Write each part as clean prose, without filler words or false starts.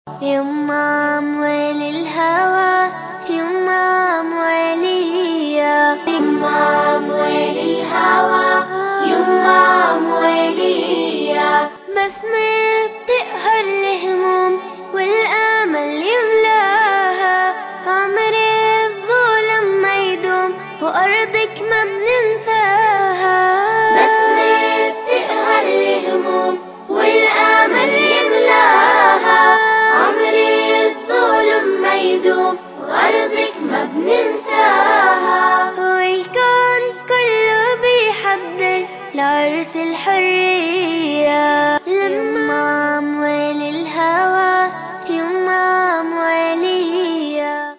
يما موالي الهوى يما موالية يما موالي الهوى يما موالية بسمة بتقهر الهموم والأمل يملاها عمر الظلم ما يدوم وأرضك ما بننساها بسمة بتقهر الهموم والأمل يملاها وأرضك ما بننساها والكون كله بيحضر لعرس الحرية يما موالي الهوى يما موالية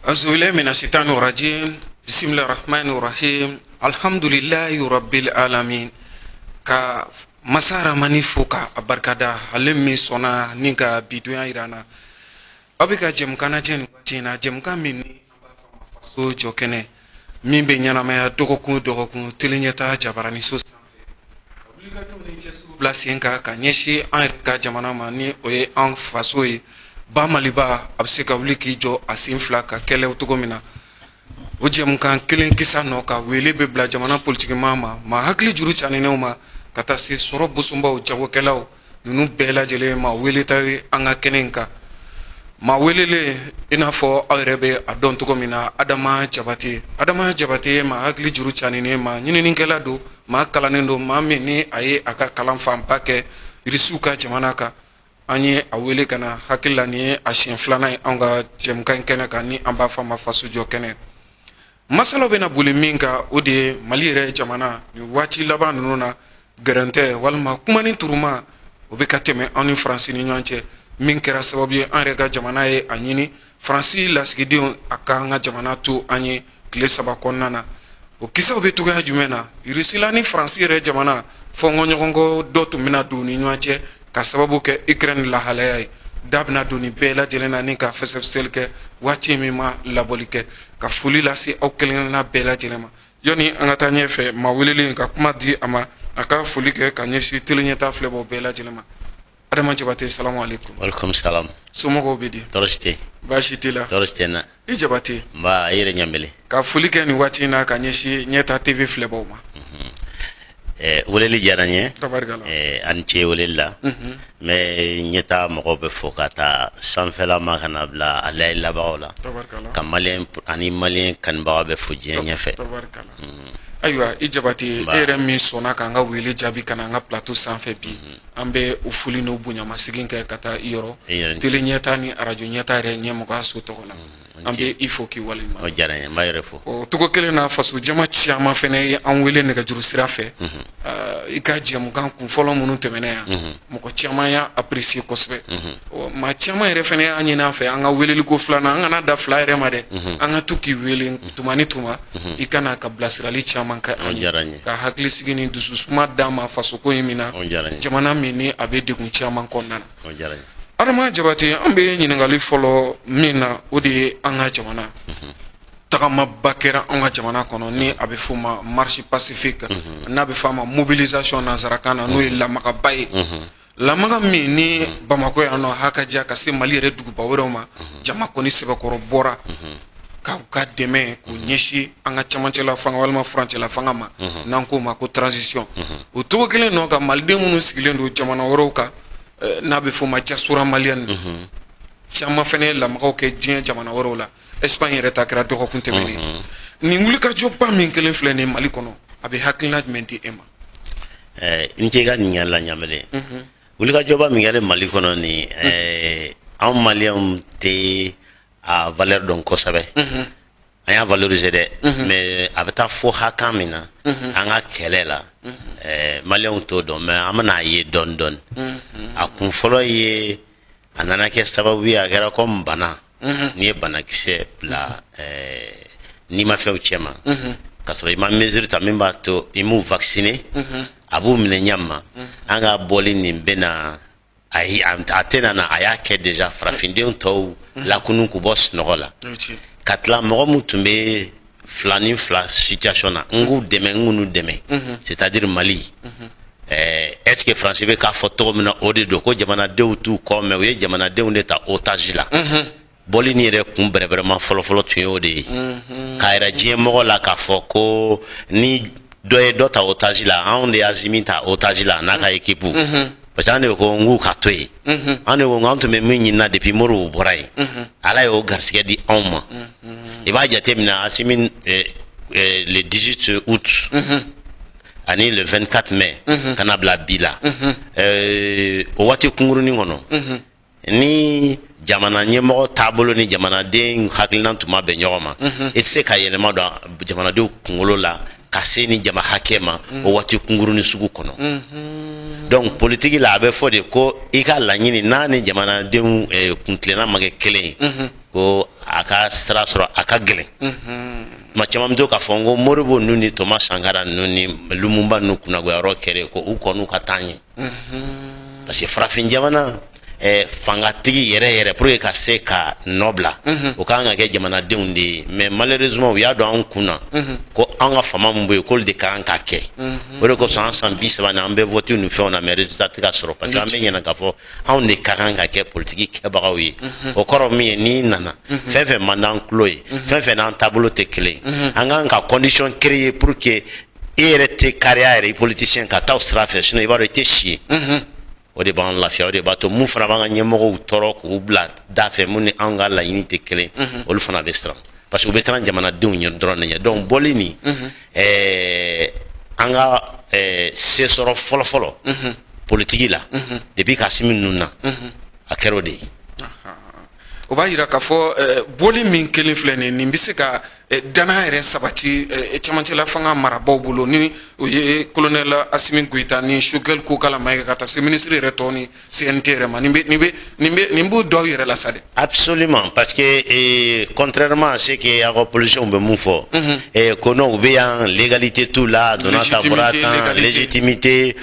أعوذ بالله من الشيطان الرجيم بسم الله الرحمن الرحيم الحمد لله رب العالمين ka masara manifuka abarkada halemi sona ninka biduya irana abika jemkana jen tina jemka minni faso jokene mimbe nyanamaya dogokun telenyeta jabarani so sanfe kabulika toni jesu blasenka kanyeshi an ka jamana mani oye an faso yi ba maliba abse kabuliki jo asinfla ka kele utugomina o jemkan kelen kisa no ka wele be bla jamana politique mama ma hakli juru chanenewma kata se soro busumba o jagokelaw nunu bela jele ma wele tawi anga kenenka ma welele ina fo awrebe adon to komina adama jabate ma hakli juru chanine ma nyini kela do ma kalanendo ma meni aye aka kalan fampa ke irisuka jamanaka anye awele kana hakilla ni ashin flana anga jemkan kenaka ni amba fama fasu jokene masalo bena buliminga ode malire jamana ni wachi laban nuna garante walma kumani turuma obekateme en France ni nyanche min kera sababu an rega jamana ye anyini France lasgidion akanga jamana tu anye kile saba konnana o kisa obetuga jumena irisilani France re jamana fongo nyongo dotu mina du ni nyanche ka sababu ke Ukraine la halay dabna duni bela jelena ninka fesefsel ke wachi mima labolike ka fuli lasi aukelena bela jelema yoni angata nyefe ma welele ka kuma di ama aka fuli ke ka nyeshi telenyeta flebo bela jelema adama jabate assalamu alaikum walaikum salam sumogo bidi torste bashitila torste na ijabate ba yire nyambele ka fuli ke ni wachi na ka nyeshi nyeta tv flebo ma woleli jaranye tabargala anche wolela me nyeta mogo be fokata sanfela makana bla alay labaola tabargala kamalien ani malien kan ba be fujie nyefe tabargala aywa ijabati ere mi sona kanga wili jabi kana nga plateau sanfé bi ambe ufuli no bunya masigin ka kata yoro tele nyeta ni radio nyeta re nyemo ka so to la ambe ifo ki wali ma o jaranye mayre fo o tugo kele na fasu jama chiama fene an wele ne ga juru sirafe ika jemu kan ku folo munu temene ya mko chiama ya apprécier kosbe o ma chiama re fene anyina fe anga wele liko flana anga na da flyer ma de anga tuki wele tumani tuma ikana ka blasirali chiama ka jaranye ka hakli sigini dusu suma dama faso ko yimina jamana mini abe de kun chiama konnana o jaranye adama jabati ambe nyingali folo mina odi anga jamana takama bakera anga jamana kono ni abe fuma marche pacifique na be fama mobilisation na zarakana no ila makabai la maga mini bamako ya no hakaja ka se mali re dugu baworoma jama ko ni sebe ko bora ka deme ko nyeshi anga chamanchela fanga walma franchela fanga ma nanko ma ko transition o to kele no ka malde munu sigilendo jamana woroka na be fuma jasura malian chama fene la mako ke jien jamana worola Espagne reta kra do ko kuntemeni ni ngulika jopa min kelen flene mali kono abe haklina menti ema intega nyala nyamele ngulika joba min gale mali kono ni en malien te a valeur don ko sabe aya valoriser de mais abeta fo hakamina anga kelela malien to do mais amana ye don a kun folo ye anana ke sababu ya gara kom bana ni bana kise la ni ma fe chema kasoro ima mesure ta memba to imu vacciner abu mine nyama anga boli ni bena ai atena na aya ke déjà frafinde to la kunu ku boss nogola katla mo mutumbe flani fla situation na ngu deme ngunu deme c'est-à-dire Mali est-ce que France be ka fo to mina o de do ko jamana dew tu ko me o ye jamana dew ne ta otage la boli ni re kun vraiment folo tun yo de ka era jie mo la ka fo ko ni do ta otage la on de azimi ta otage la na ka equipe parce que ko ngu ka toy ane wo ngam to me minyi na depuis moro boray ala yo garsiga di onma e ba jate mina asimin le 18 août ani le 24 mai kana bla bila o wati kunguru ni ngono ni jamana nyemo tabolo ni jamana den hakilina tuma be nyoma etse ka yelema do jamana de kungolo la kaseni jama hakema o wati kunguru ni sugu kono donc politique la be fo de ko ika la nyini nani jamana de kuntlena mage kelen ko aka strasro aka gelen ma chamam do ka fongo morobo nuni Thomas Sankara nuni Lumumba nu kuna go ro kere ko u konu katanye parce que frafin jamana fangatigi yere pour que se ka nobla o kanga ke jamana de undi mais malheureusement o ya do an kuna ko anga fama mbo ko de kan ka ke o ko sans bis bana ambe voter nous fait on a mes résultats ka soro parce que ambe yana ka fo on de kan ka ke politique ke bagawi o koro mi ni nana fefe mandan cloy fefe nan tableau te clé anga ka condition créer pour que érete carrière politicien ka ta strafe sinon il va rester chier o de ban lafiya o de bato mu fana banga nyemoko toro ko bla dafe mun anga la unité kelen olu fana be stram parce que be tran jamana dew nyon drone nya donc bolini anga se soro folo politique la depuis kasimi nunna akero de o ba yira ka fo boli min kelen flene ni bisika dana ere sabati chamantela fanga marabo bulo ni colonel Assimi Goïta ni Choguel ko kala may kata se ministre retoni CNT rema nimbu do yere la sade absolument parce que contrairement à ce que la opposition be moufo kono be en légalité tout là donata brata légitimité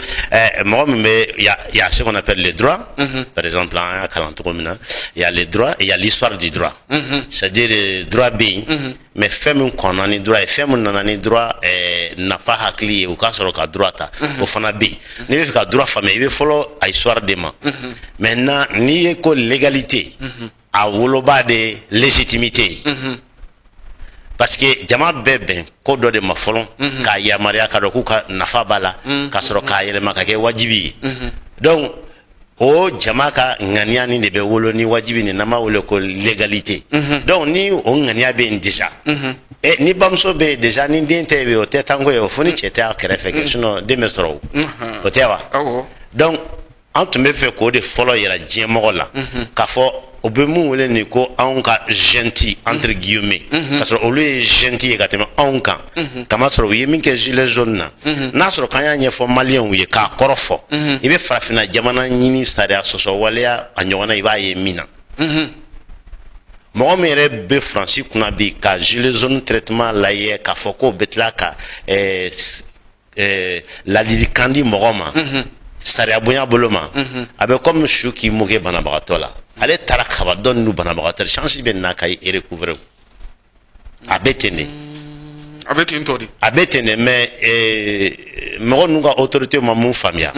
moi mais il y a ce qu'on appelle les droits par exemple à Kalantromina il y a les droits et il y a l'histoire du droit c'est-à-dire droit B mais femme qu'on ni droit et femme nanani droit n'a pas hakli ou ka soro ka droit ta o fana bi ni be ka droit femme il follow a histoire de ma maintenant ni ko légalité a woloba de légitimité parce que jama bebe ko do de ma folon ka ya maria ka do ku ka nafa bala ka soro ka yele maka ke wajibi donc o jamaka ngania ni de be wolo ni wajibi ni nama wolo ko légalité donc ni o ngania be déjà et ni bamso be déjà ni dente be o tetango yo foni chete a krefe ke sinon de mesro o tewa donc entre me fait ko de follow yera jemo la ka fo obemu wole ni ko anka gentil entre guillemets parce que o le gentil egatement anka kama soro yemi ke gilet jaune na soro kanya nye fo malien wi ka korofo ibe farafina jamana nyini stade asoso wala anyona iba yemina mo mere be francis kuna bi ka gilet jaune traitement la ye ka foko betla ka la lidikandi mogoma stade abonya boloma abe comme shuki moge bana bagatola ale tarakaba don nu bana bagatel chance ben na kay e recouvrer abetene mais mo nu ga autorité ma mon famia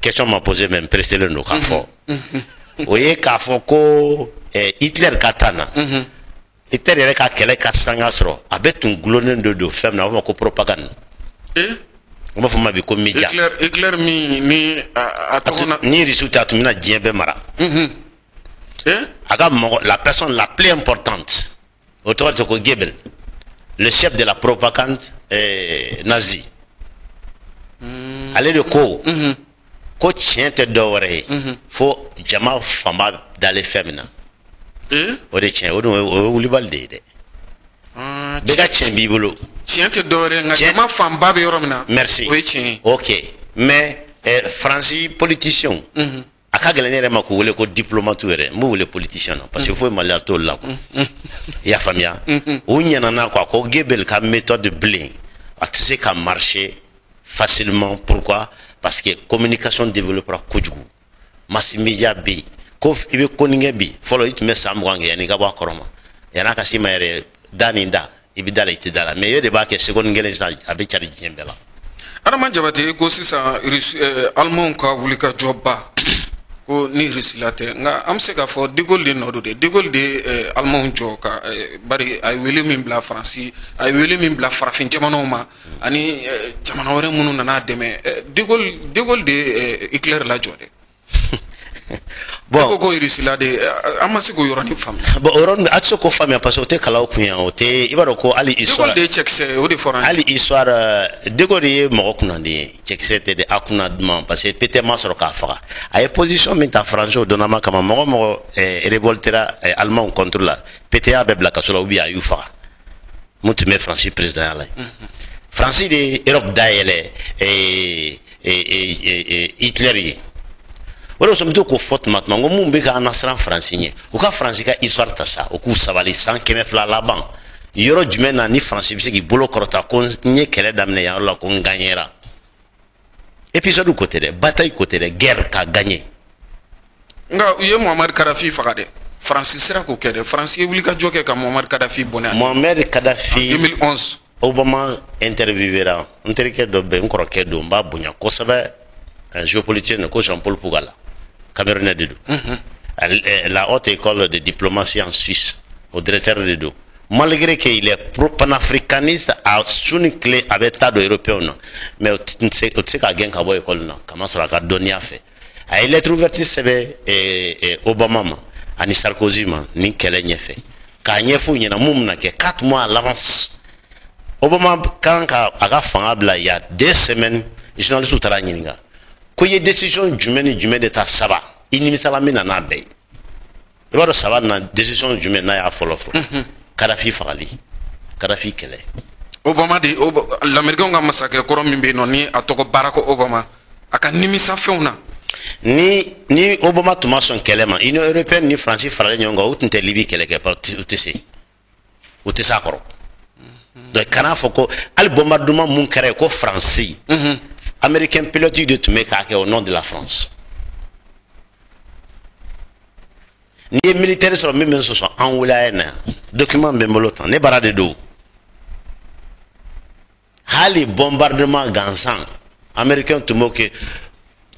question m'a posé même presser le no ka fo oye ka fo ko Hitler katana Hitler era ka kele ka sanga sro abetun glonen do femme na ko propagande on va bi ko média Hitler ni atona ni résultat mina djembe mara aga la personne la plus importante autour de Goebbels le chef de la propagande nazi allez de ko tiente d'oré faut jama fama dans les femmes o de tien o wuli balde de bega tien bibolo tiente d'oré ngama famba be yoromna merci OK mais Francis politicien aka galanere mako wole ko diplomate were mo wole politicien parce que faut malheur to la ya famia o nyana na ko Goebbels ka méthode bling accès ka marcher facilement pourquoi parce que communication développera kojugu mass media bi ko ibe koninge bi follow it messa mwange yani ga ba koroma yana ka sima yere daninda ibidala itidala mais yo de ba ke second ngelen sa abe chari jembela Adama Jabate ko sisan Allemand ka wuli ka jɔba ko ni risila tɛ nka an bɛ se k'a fɔ De Gaulle de nɔ don dɛ De Gaulle de Allemand jɔ ka bari a ye wele min bila Faransi a ye wele min bila farafin jamanaw ma ani jamana wɛrɛ minnu nana dɛmɛ De Gaulle de Hitler lajɔ dɛ. Bon ko risila de an ma se k'o yɔrɔnin faamuya. Bon o yɔrɔnin a tɛ se k'o faamuya parce que o tɛ kalaw kun yan o tɛ i b'a dɔn ko hali histoire. De Gaulle de cɛkisɛ o de fɔra. Hali histoire De Gaulle ye mɔgɔ kunna de ye cɛkisɛ tɛ de a kunna duman parce que Pétain ma sɔrɔ k'a faga a ye position min ta Français donnama kama mɔgɔ révoltera Allemand contre la Pétain y'a bɛɛ bila kaso la ou bien a y'u faga mun tun bɛ Faransi président ya la ye Faransi de ye Europe dayɛlɛ Hitler ye. O de sɔn bɛ to k'o fɔ tuma n ko mun bɛ k'an nasiran Faransi ɲɛ u ka Faransi ka histoire ta sa u k'u sabali 100-200 laban yɔrɔ jumɛn na ni Faransi bɛ se k'i bolo kɔrɔta ko n ye kɛlɛ daminɛ yan yɔrɔ la ko n gagnera épisode ko tɛ dɛ bataille ko tɛ dɛ guerre ka gagner. Nka u ye Muammar Kadhafi faga dɛ Faransi sera k'o kɛ dɛ Faransi ye wuli ka jɔ kɛ ka Muammar Kadhafi bɔnɛ. Muammar Kadhafi 2011 Obama interviewera n terikɛ dɔ bɛ n kɔrɔkɛ don n b'a bonya kosɛbɛ géopoliticien ko Jean-Paul Pugala Camerounais de do la haute école de diplomatie en Suisse au directeur de do malgré qu'il est panafricaniste à suni clé avec tas de européens mais o tɛ se ka gɛn ka bɔ école na kama sɔrɔ a ka dɔnniya fɛ a ye lettre ouverte sɛbɛn Obama ma ani Sarkozy ma ni kɛlɛ ɲɛfɛ k'a ɲɛfɔ ɲɛna mun bɛna kɛ 4 mois à l'avance Obama kan ka a ka fanga bila il y a 2 semaines journalistes taara ɲininka ko ye décision jumɛn ni jumɛn de ta saba i nimisala min nana bɛɛ i b'a dɔn saba na décision jumɛn n'a y'a fɔlɔ fɔ Kadhafi fagali Kadhafi kɛlɛ. Obama de l'Américain ka masakɛ kɔrɔ min bɛ yen nɔ ni a tɔgɔ Barack Obama a ka nimisa fɛnw na. Ni Obama tun ma sɔn kɛlɛ ma Union européenne ni Faransi faralen ɲɔgɔn kan u tun tɛ Libi kɛlɛ kɛ u tɛ se a kɔrɔ donc kana fɔ ko hali bombardement mun kɛra ko Faransi Américain pilote de tun bɛ k'a kɛ au nom de la France ni ye militaire sɔrɔ min bɛ sɔsɔ an wilaya na document bɛ n bolo tan ne bara de don hali bombardement gansan Américain tun b'o kɛ.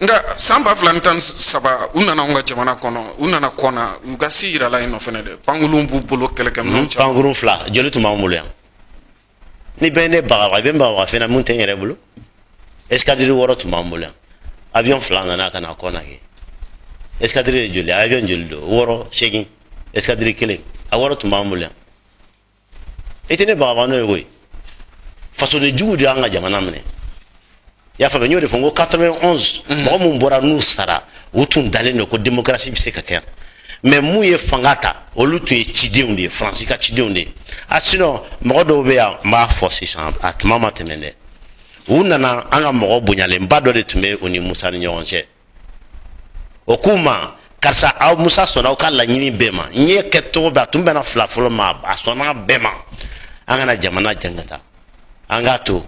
Nka san 2017 u nana anw ka jamana kɔnɔ u nana kɔna u ka se yirala yen nɔ fɛnɛ dɛ pankurun b'u bolo kɛlɛkɛminɛnw caman pankurun 2 joli tun b'an bolo yan ni bɛɛ ne bagabaga i bɛ n bagabaga fɛnɛ mun tɛ n yɛrɛ bolo escadrille 6 tun b'an bolo yan avion 2 nana ka na kɔna kɛ escadrille joli avion joli don 6 8 escadrille 1 a 6 tun b'an bolo yan i tɛ ne bagabaga n'o ye koyi fasoden jugu de y'an ka jamana minɛ i y'a faamuya n y'o de fɔ n ko 91 mɔgɔ mun bɔra n'u sara u tun dalen don ko démocratie bɛ se ka kɛ yan mais mun ye fanga ta olu tun ye cidenw de ye Faransi ka cidenw de ye sinon mɔgɔ dɔw bɛ yan n b'a fɔ sisan a tuma ma tɛmɛ dɛ u nana an ka mɔgɔ bonyalenba dɔ de tun bɛ u ni Musa ni ɲɔgɔn cɛ o k'u ma karisa aw Musa sɔnna aw ka laɲini bɛɛ ma n ye kɛcogo bɛɛ a tun bɛna fila fɔlɔ ma a sɔnna bɛɛ ma an kana jamana jangata an k'a to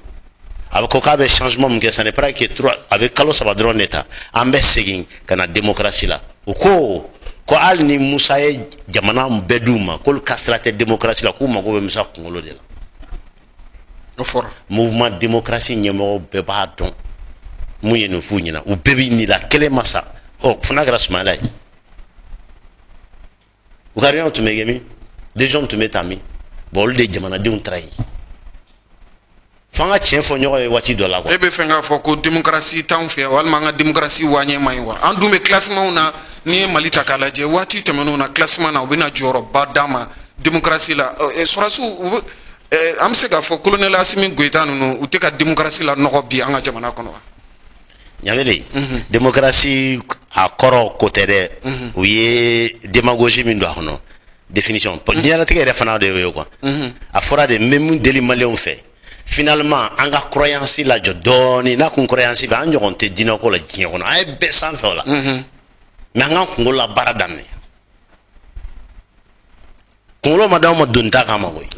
a bɛ ko k'a bɛ changement min kɛ ça n'est pas que trop a bɛ kalo 3 dɔrɔn de ta an bɛ segin ka na démocratie la u ko hali ni Musa ye jamana bɛɛ d'u ma k'olu ka sira tɛ démocratie la k'u mago bɛ Musa kunkolo de la. Mouvement démocratie ɲɛmɔgɔ bɛɛ b'a dɔn mun ye nin f'u ɲɛna u bɛɛ bɛ nin la kelen ma sa fana kɛra Sumayila ye u ka réunion tun bɛ kɛ min décision tun bɛ ta min bon olu de jamanadenw taara yen fanga tiɲɛ fɔ ɲɔgɔn ye waati dɔ la quoi. E bɛ fɛn k'a fɔ ko démocratie t'anw fɛ walima an ka démocratie waaɲɛ man ɲi wa an dun bɛ classement na n'i ye Mali ta k'a lajɛ waati tɛmɛnenw na classement na u bɛna jɔyɔrɔba d'a ma démocratie la sɔrɔsiw an bɛ se k'a fɔ colonel Asimi Goïta ninnu u tɛ ka démocratie la nɔgɔ bi an ka jamana kɔnɔ wa. Ɲamele démocratie a kɔrɔ ko tɛ dɛ u ye démagogie min don a kɔnɔ définition diɲɛlatigɛ yɛrɛ fana de y'o ye quoi a fɔra de n bɛ mun deli maliyɛnw fɛ finalement an ka croyance lajɔ dɔɔni n'a kun croyance bɛ an ɲɔgɔn tɛ diinɛko la diɲɛ kɔnɔ an ye bɛɛ sanfɛ o la mais an ka kunkolo la baara daminɛ kunkolo ma d'anw ma doni t'a kama koyi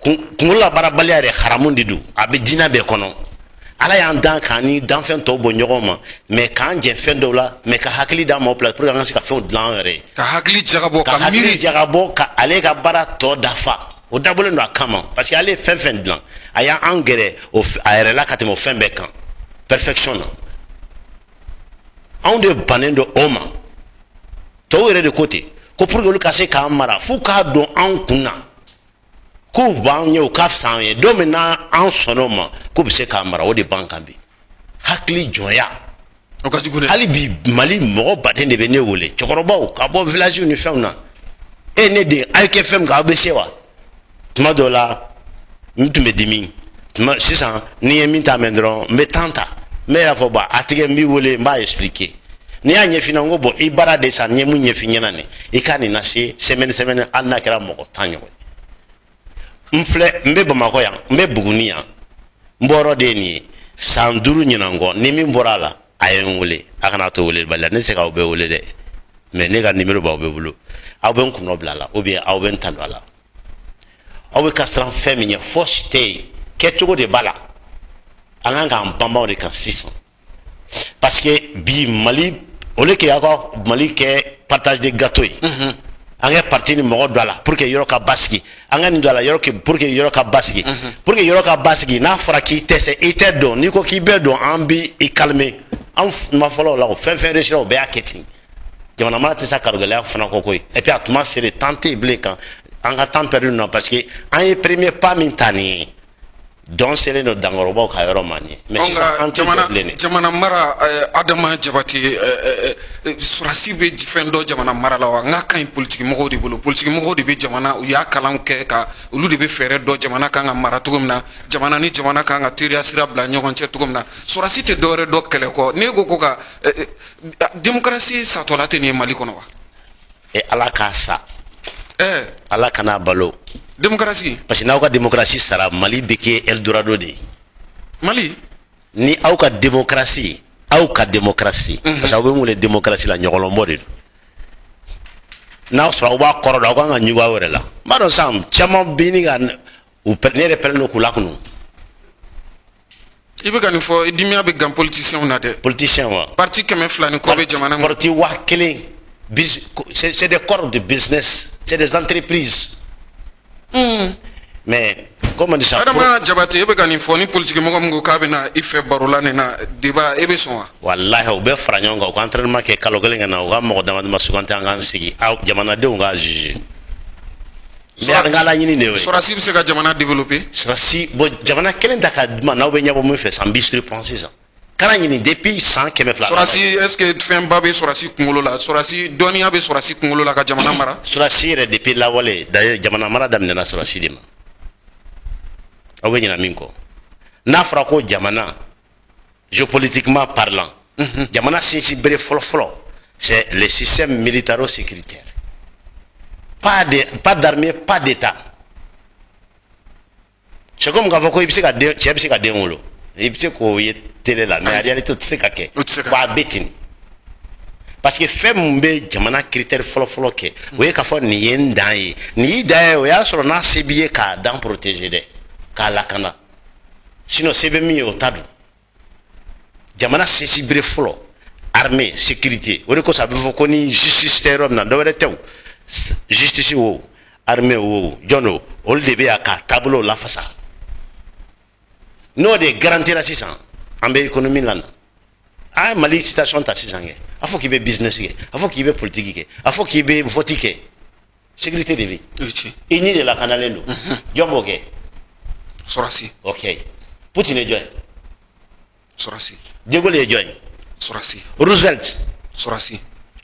kunkolo la baarabaliya yɛrɛ haramu de don a bɛ diinɛ bɛɛ kɔnɔ ala y'an dan k'an ni danfɛn tɔw bɔ ɲɔgɔn ma mais k'an jɛ fɛn dɔw la mais ka hakili d'an ma o place pour que an ka se ka fɛnw dilan an yɛrɛ ye ka hakili jagabɔ ka miiri jagabɔ ka ale ka baara tɔ dafa o dabɔlen don a kama parce que ale ye fɛn fɛn dilan a y'an gɛrɛ a yɛrɛ la ka tɛmɛ o fɛn bɛɛ kan perfection na anw de bannen don o ma tɔw yɛrɛ de ko ten ko pour que olu ka se k'an mara f'u k'a dɔn anw kun na k'u b'an ye u ka fisa an ye don min na an sɔnn'o ma k'u bɛ se k'an mara o de b'an kan bi hakili jɔnya hali bi mali mɔgɔ baden de bɛ ne wele cɛkɔrɔbaw ka bɔ village ni fɛnw na e ne den a ye kɛ fɛn min kan aw bɛ se wa tuma dɔw la n tun bɛ dimi sisan ni ye min t'a mɛn dɔrɔn n bɛ temps ta n bɛ y'a fɔ ba a tigɛ n b'i wele n b'a expliquer n'i y'a ɲɛfin n ko bon i baara de sa n ye mun ɲɛfin ɲɛna nin i ka nin lase semaine hali n'a kɛra mɔgɔ 10 ɲɔgɔn n filɛ n bɛ bamakɔ yan n bɛ buguni yan n bɔyɔrɔ de ye nin ye san 5 ɲinan kɔ ni min bɔra a la a ye n wele a kana to welebali la ne tɛ se k'aw bɛɛ wele dɛ mais ne ka numéro b'aw bɛɛ bolo aw bɛ n kunɔ bila a la ou bien aw bɛ n tanu a la aw bɛ ka siran fɛn min ɲɛ fosi tɛ yen kɛcogo de b'a la an kan k'an banban de kan sisan parce que bi mali au lieu que aw ka mali kɛ partage de gâteau ye an ka parti ni mɔgɔ don a la pour que yɔrɔ ka basigi an ka nin don a la pour que yɔrɔ ka basigi pour que yɔrɔ ka basigi n'a fɔra k'i tɛ se i tɛ dɔn n'i ko k'i bɛ dɔn an bi i calmer an ma fɔlɔ la o fɛn fɛn réussir o bɛɛ y'a kɛ ten jamana mara tɛ se ka gɛlɛya fana ko koyi et puis a tuma sere temps tɛ yen bilen kan an ka temps perdu na parce que an ye premier pas min ta nin ye dɔn selen don dankɔrɔbaw ka yɔrɔ ma ɲɛ mais sisan an tɛ jɔ bilen dɛ jamana mara Adama Jabate surasi bɛ fɛn dɔ jamana mara la wa n ka ɲi politique mɔgɔw de bolo politique mɔgɔw de bɛ jamana u y'a kalan kɛ ka olu de bɛ fɛɛrɛ dɔ jamana kan ka mara cogo min na jamana ni jamana kan ka teriya sira bila ɲɔgɔn cɛ cogo min na surasi tɛ dɔwɛrɛ dɔ kɛlɛ kɔ ne ko ka démocratie satɔla tɛ nin ye Mali kɔnɔ wa ala k'a sa ala kana balo démocratie parce que n'aw ka démocratie sara Mali bɛ kɛ Eldorado de ye Mali ni aw ka démocratie parce que aw bɛ mun wele démocratie la ɲɔgɔlɔnbɔ de don n'aw sɔrɔ aw b'a kɔrɔ dɔn aw kan ka ɲugu aw yɛrɛ la n b'a dɔn sisan caman bɛ ɲini ka ne yɛrɛ pɛrɛn don k'u lakunu i bɛ ka nin fɔ dimiya bɛ gan politiciens na dɛ politicien wa parti 200 ni kɔ bɛ jamana ma parti 1000 c'est des corps de business c'est des entreprises mais comme on dit ça Adama Jabate e bɛ ka nin fɔ ni politique mɔgɔ min ko k'a bɛ na i fɛ baro la nin na débat e bɛ sɔn wa wallahi u bɛ fara ɲɔgɔn kan u ka entraînement kɛ kalo kelen ka na u ka mɔgɔ dama dama suganti an k'an sigi jamanadenw k'a juger mais an ka laɲini de ye sɔrɔsi bɛ se ka jamana développer sɔrɔsi bon jamana kelen ta ka duma n'aw bɛ ɲɛbɔ min fɛ san 20 pɔn sisan kana ɲini depuis san 200 sɔrɔsi est ce que fɛn ba bɛ sɔrɔsi kunkolo la sɔrɔsi dɔnniya bɛ sɔrɔsi kunkolo la ka jamana mara sɔrɔsi yɛrɛ depuis lawale d'ailleurs jamana mara daminɛna sɔrɔsi de ma aw bɛ ɲina min kɔ n'a fɔra ko jamana géopolitiquement parlant jamana sinsin bere fɔlɔ c'est le système militaro-sécuritaire pas d'armée pas d'état c'est comme k'a fɔ ko i bɛ se ka den cɛ bɛ se ka den wolo i bɛ se k'o ye télé la mais en réalité o tɛ se ka kɛ wa a bɛ ten parce que fɛn mun bɛ jamana critère fɔlɔ kɛ o ye k'a fɔ nin ye n dan ye nin y'i dan ye o y'a sɔrɔ n'a se b'i ye k'a dan protéger dɛ k'a lakana sinon se bɛ min ye o ta don jamana sinsin bere fɔlɔ armée sécurité o de kosɔn a bɛ fɔ ko ni justice tɛ yɔrɔ min na dɔwɛrɛ tɛ o justice wo armée wo jɔn do olu de bɛ yan k'a taabolo lafasa n'o de garantira sisan an bɛ économie la na a ye Mali situation ta sisan kɛ a fɔ k'i bɛ business kɛ a fɔ k'i bɛ politique kɛ a fɔ k'i bɛ vote kɛ sécurité de bɛ i ni de lakanalen don jɔn b'o kɛ sɔrɔsi ok Poutine ye jɔn ye sɔrɔsi De Gaulle ye jɔn ye sɔrɔsi Roosevelt sɔrɔsi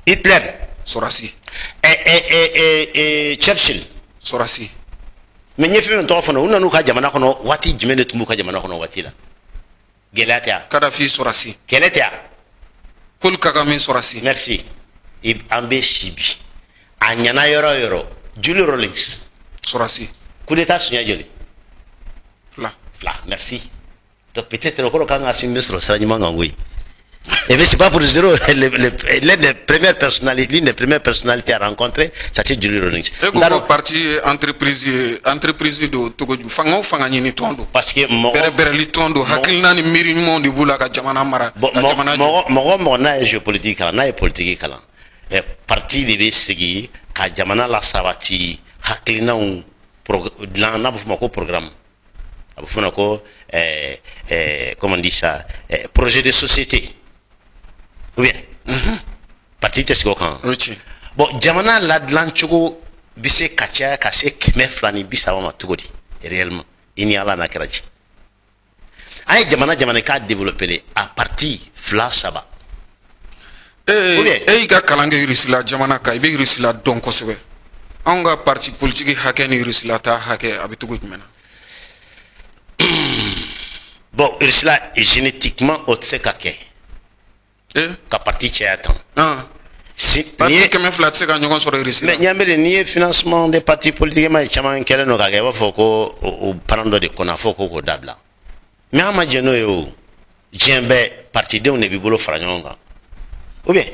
Hitler sɔrɔsi Churchill sɔrɔsi mais n ye fɛn min tɔgɔ fɔ u nan'u ka jamana kɔnɔ waati jumɛn de tun b'u ka jamana kɔnɔ waati la gɛlɛya tɛ yan Kadhafi sɔrɔsi kɛlɛ tɛ yan Paul Kagame sɔrɔsi merci an bɛ si bi a ɲana yɔrɔ o yɔrɔ Julie Rawlings sɔrɔsi coup d'état suɲɛ joli fila merci donc peut-être o kɔrɔ kan ka sin bɛ sɔrɔ sira ɲuman kan koyi et bien c'est pas pour zéro l'une des premières personnalités à rencontrer c'était Julie Rawlings e ko parti entreprise do togo fanga o fanga ɲini tɔn do parce que bɛrɛbɛrɛli tɔn do hakilina ni miiri ɲumanw de b'u la ka jamana mara ka jamana jɔ mɔgɔ n'a ye géopolitique kalan n'a ye politique kalan parti de bɛ sigi ka jamana la sabati hakilinaw n'a pas fait programme. A fait comment on dit ça, projet de société. Ou bien, parti test quand. Bon, jamana la dlanchogo bise kacha kase keme flani bisa wa matugodi réellement. Ini ala na keraji. Ay jamana ka développer à partir fla saba. Ga kalange irisila jamana ka ibe irisila don kosebe. Anga parti politique hake ni irisila ta hake abitugo jumena. Bon, irisila est génétiquement otse kake. Ka parti théâtre. Si parti keme flat se ka nyogon soro irisila. Mais nyambele ni financement des partis politiques ma chama kele no kage wa foko o parando de kona foko ko dabla. Mais ama jeno yo djembe parti de on e bibolo franyonga. Ou bien,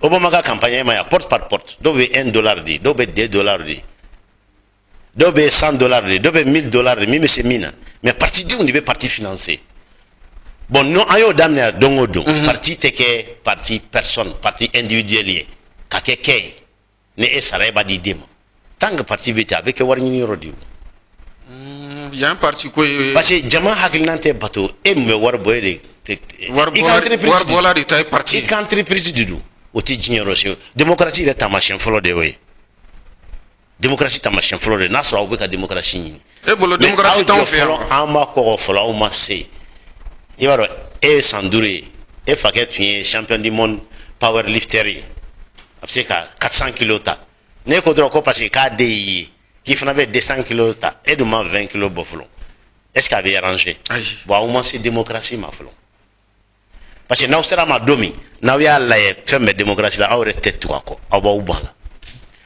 Obama ka campagne ma porte par porte, dobe $1 di, dobe $2 di, dobe $100 di, dobe $1000 di, mi c'est mina. Mais parti di on est parti financé. Bon non ayo damne dongo don, parti teke parti personne, parti individuel ka keke ne esare ba di demo. Tang parti beta avec warni rodi. Il y a un parti quoi parce que jama hakilnante bato e me war boyde war bola de tay parti e entreprise du o ti jiniero se démocratie est ta machine follow de way démocratie ta machine follow de nasra o be ka démocratie ni e bolo démocratie ta on fait ama ko follow ma se e baro e sandure e faket tu champion du monde powerlifter après ka 400 kg ta ne ko dro ko parce que ka de qui avait 200 kg ta et de 20 kg boflon est-ce qu'il avait arrangé bon au moins c'est démocratie ma flon parce que nous sera ma domi nous ya la femme démocratie là aurait tête quoi aba ubala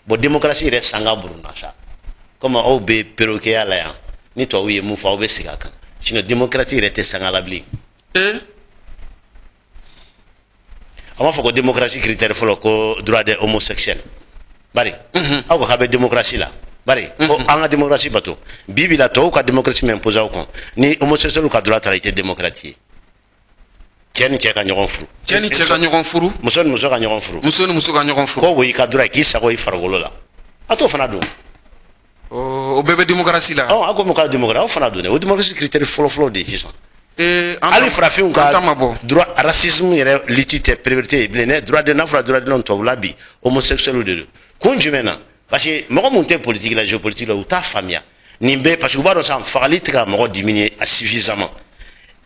bon démocratie reste sanga buruna ça comme au be perroquet à la ni toi oui mu fa obe sikaka sinon démocratie reste sanga la bli avant faut que démocratie critère faut que droit des homosexuels bari au ka be démocratie là bari ko anga démocratie bato bibi la to ka démocratie m'impose au con ni homosexuel ka droit à la démocratie tieni cheka nyogon furu muso ka nyogon furu ko wi ka droit ki sa ko ifargolo la ato fana do o bebe démocratie là ako mo ka démocratie o fana do ne o démocratie critère folo de 600 ali frafin ka droit racisme yere litite priorité blene droit de nafra droit de non to labi homosexuel de kunjumena parce que mon monté politique la géopolitique là ou ta famille nimbe parce que baro ça fagalitika mo diminuer suffisamment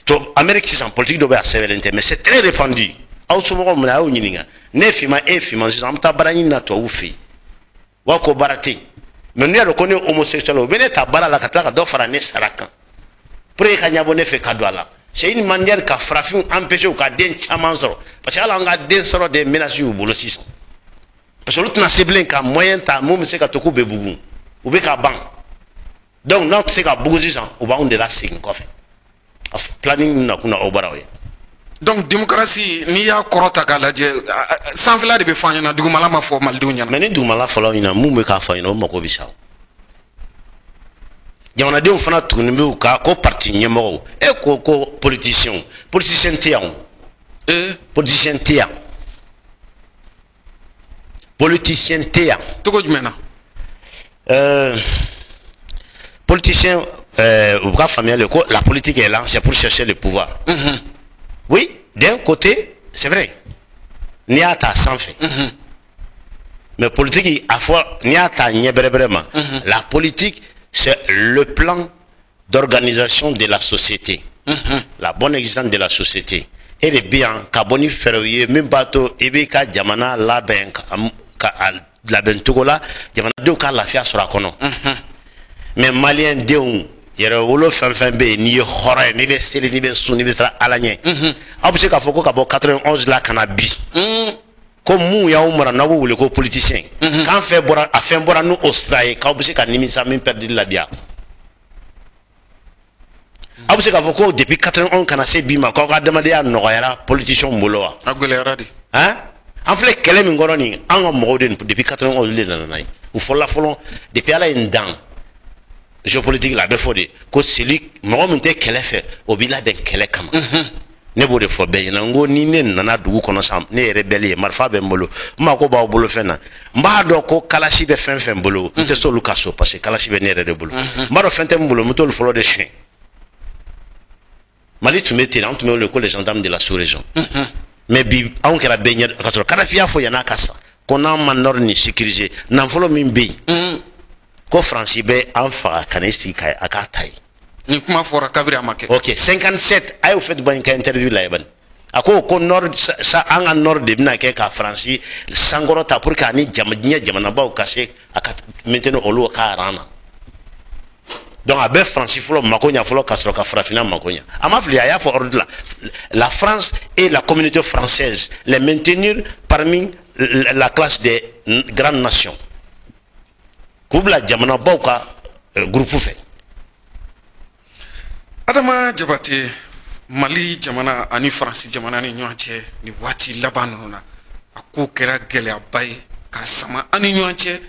to Amérique c'est en politique de ba sévérité mais c'est très répandu au somo mo na unyinga ne fima e fima c'est am ta barani na to ufi wa ko barati mais ne reconnaît homosexuel au bene ta bara la kataka do fara ne saraka pour e kanya bonne fait cadeau là c'est une manière qu'a frafin empêcher ou qu'a den chamanzoro parce que ala nga den soro de menaces ou bolo 600 parce que l'autre n'a ciblé qu'un moyen ta moum c'est qu'à te couper bougou ou bien qu'à ban donc non c'est qu'à bougou disant ou bien on de la signe quoi fait planning n'a qu'une obara donc démocratie ni ya korota kala je sans villa de befanya na dugumala ma fo mal dunya mais ni dugumala fo ina moum ka fa ina o mako bisaw jamana de on fana tourner me ka ko parti nyemo e ko politicien tian politicien tian politicien théa. Politicien, la politique est là, c'est pour chercher le pouvoir. Oui, d'un côté, c'est vrai. N'y a ta sans fait. Mais politique, à fois, n'y a ta vraiment. La politique, c'est le plan d'organisation de la société. La bonne existence de la société. Et les biens, carboni ferroviaire, même bateau, et bien, Jamana, la banque, la bentogola jamana de ka lafiya sura kono mais malien deun yere wolo fan be ni hore ni be seli ni be suni be sra alanye abuse ka foko ka bo 91 la kana bi ko mu ya umra na wo wole ko politicien kan fait bora a fait bora no australie ka abuse ka nimisa min perdre la bia abuse ka foko depuis 91 kana se bi ma ko ka demande ya no yara politicien mbolo agule radi hein en fait kele min goro ni an mo den depuis 91 le nanai ou fola folon depuis ala indan géopolitique la defo de ko celui mo monte kele fait au bila den kele kama ne b'o de fɔ bɛɛ ɲɛna n ko ni ne nana dugu kɔnɔ san ne yɛrɛ bɛli ye marifa bɛ n bolo n ma ko b'aw bolo fɛn na n b'a dɔn ko kalasi bɛ fɛn fɛn bolo n tɛ s'olu ka so parce que kalasi bɛ ne yɛrɛ de bolo n b'a dɔn fɛn tɛ n bolo n bɛ t'olu fɔlɔ de suɲɛ Mali tun bɛ ten an tun bɛ wele ko les gendarmes de la sous-région mais bi anw kɛra bɛɛ ɲɛ ka sɔrɔ Kadafi y'a fɔ yan'a ka sa ko n'an ma nord ni sécuriser nafolo min bɛ yen ko Faransi bɛ an faga ka n'i sigi ka a k'a ta ye ni kuma fɔra kabiri a ma kɛ ok 57 a y'o fɛn ban ka interview la yɛbani a ko nord sa an ka nord de bɛna kɛ ka Faransi sankɔrɔ ta pour que ani diɲɛ jamanabaw ka se a ka maintenant olu ka ran na donc a bɛ Faransi fɔlɔ mako ɲa fɔlɔ ka sɔrɔ ka farafinna mako ɲa a ma fili a y'a fɔ ordre la France et la communauté française les maintenir parmi la classe des grandes nations k'u bila jamanabaw ka groupe fɛ Adama Jabate Mali jamana ani Faransi jamana ni ɲɔgɔn cɛ ni waati laban ninnu na a ko kɛra gɛlɛyaba ye ka sama ani ɲɔgɔn cɛ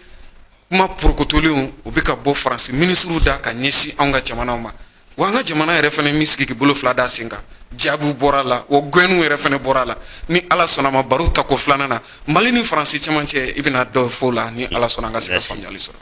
kuma porokotolenw o bɛ ka bɔ Faransi ministre da ka ɲɛsin anw ka jamanaw ma wa an ka jamana yɛrɛ fana min sigi k'i bolo fila da sen kan jaabiw bɔra la wa gouvernement yɛrɛ fana bɔra la ni Ala sɔnna ma baro ta ko filanan na Mali ni Faransi cɛmancɛ i bɛna dɔ fɔ la ni Ala sɔnna an ka se ka faamuyali sɔrɔ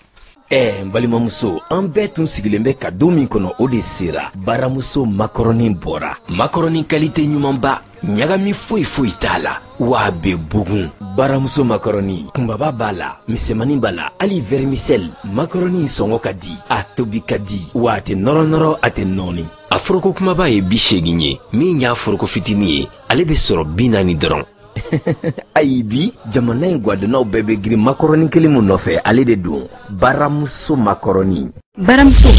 n balimamuso an bɛɛ tun sigilen bɛ ka don min kɔnɔ o de sera baramuso makarɔni bɔra makarɔni kalite ɲumanba ɲagami foyi foyi t'a la wa a bɛ bugun baramuso makarɔni kunbaba b'a la misɛmani b'a la hali vermicelle makarɔni sɔngɔ ka di a tobi ka di wa a tɛ nɔrɔ a tɛ nɔɔni a foroko kumaba ye 80 ye min y'a foroko fitinin ye ale bɛ sɔrɔ 40 dɔrɔn ayi bi jamana in gwadonaw bɛɛ bɛ girin makarɔni kelen mun nɔfɛ ale de don baramuso makarɔni baramuso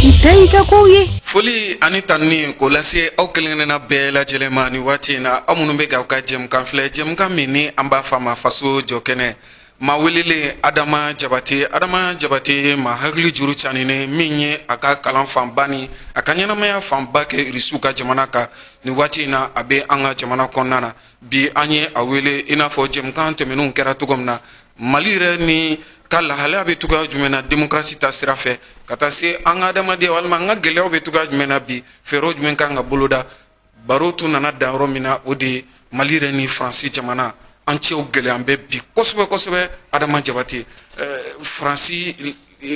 i ta i ka kow ye foli ani tanni ko lase aw kelenkelenna bɛɛ lajɛlen ma ni waati in na aw minnu bɛ k'aw ka jɛmukan filɛ jɛmukan min ni an b'a f'a ma faso jɔkɛnɛ ma welelen Adama Jabate ma hakili juru caninen min ye a ka kalan fanba ni a ka ɲɛnamaya fanba kɛ irisiw ka jamana kan ni waati in na a bɛ an ka jamana kɔnɔna na bi an ye a wele i n'a fɔ jɛmukan tɛmɛnenw kɛra cogo min na Mali yɛrɛ ni ka lahalaya bɛ cogoya jumɛn na démocratie ta sira fɛ ka taa se an ka adamadenya walima an ka gɛlɛyaw bɛ cogoya jumɛn na bi fɛɛrɛw jumɛn kan ka boloda baro tun nana dan yɔrɔ min na o de ye Mali yɛrɛ ni Faransi jamana an cɛw gɛlɛyan bɛ bi kosɛbɛ kosɛbɛ Adama Jabate Faransi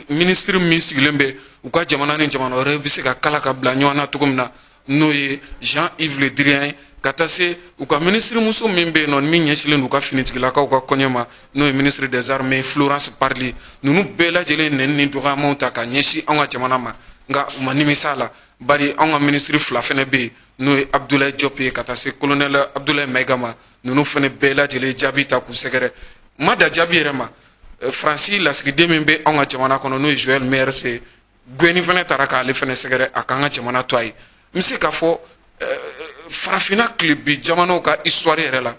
ministre min sigilen bɛ u ka jamana ni jamana wɛrɛ bɛ se ka kala ka bila ɲɔgɔn na cogo min na n'o ye Jean-Yves Le Drian ye ka taa se u ka ministre muso min bɛ yen nɔ min ɲɛsilen don u ka finitigilakaw ka kɔɲɛ ma n'o ye ministre des armées Florence Parly ninnu bɛɛ lajɛlen nɛni ni dɔgɔyamaw ta ka ɲɛsin an ka jamana ma nka u ma nimisa la bari an ka ministre fila fana bɛ yen n'o ye Abdoulaye Diop ye ka taa se colonel Abdoulaye Maïga ma ninnu fana bɛɛ lajɛlen jaabi ta k'u sɛgɛrɛ ma da jaabi yɛrɛ ma Faransi lasigiden min bɛ an ka jamana kɔnɔ n'o ye Joël Meyer gouvernement fana taara k'ale fana sɛgɛrɛ a k'an ka jamana to a ye n bɛ se k'a fɔ farafinna tile bi jamanaw ka histoire yɛrɛ la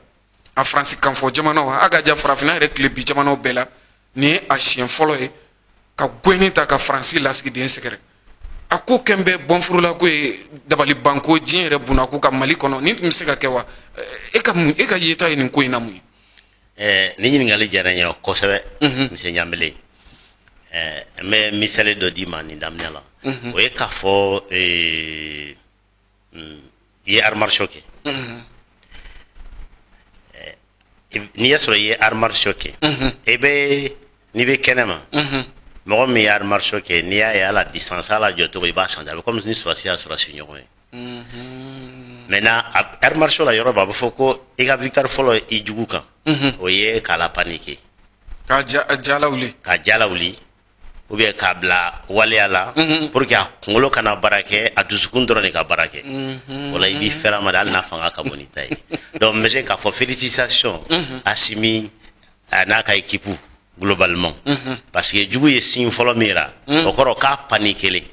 a Faransi kanfɔ jamanaw a ka ja farafinna yɛrɛ tile bi jamanaw bɛɛ la nin ye a siɲɛ fɔlɔ ye ka gouvernement ta ka Faransi lasigiden sɛgɛrɛ a ko kɛn bɛ bɔnfurula ko ye dabali banko diɲɛ yɛrɛ bunna ko ka Mali kɔnɔ nin tun bɛ se ka kɛ wa e ka yeta ye nin ko in na mun ye ni ɲininkali diyara n ye kosɛbɛ monsieur Ɲambele n bɛ misali dɔ d'i ma nin daminɛ la o ye k'a fɔ i ye arts martiaux kɛ n'i y'a sɔrɔ i ye arts martiaux kɛ n'i bɛ kɛnɛma mɔgɔ min ye arts martiaux kɛ n'i y'a ye à la distance à la jɔcogo i b'a sentir a bɛ comme ni surasi y'a sɔrɔsi ɲɔgɔn ye maintenant arts martiaux la yɔrɔ b'a bɛ fɔ ko i ka victoire fɔlɔ i jugu kan o ye k'a la paniquer ka jala wuli ou bien k'a bila waleya la pour que a kunkolo kana baara kɛ a dusukun dɔrɔn de ka baara kɛ wala i b'i fɛrɛ ma de hali n'a fanga ka bon ni ta ye donc n bɛ se k'a fɔ félicitation Assimi n'a ka équipe globalement parce que jugu ye signe fɔlɔ min yira o kɔrɔ k'a paniquer i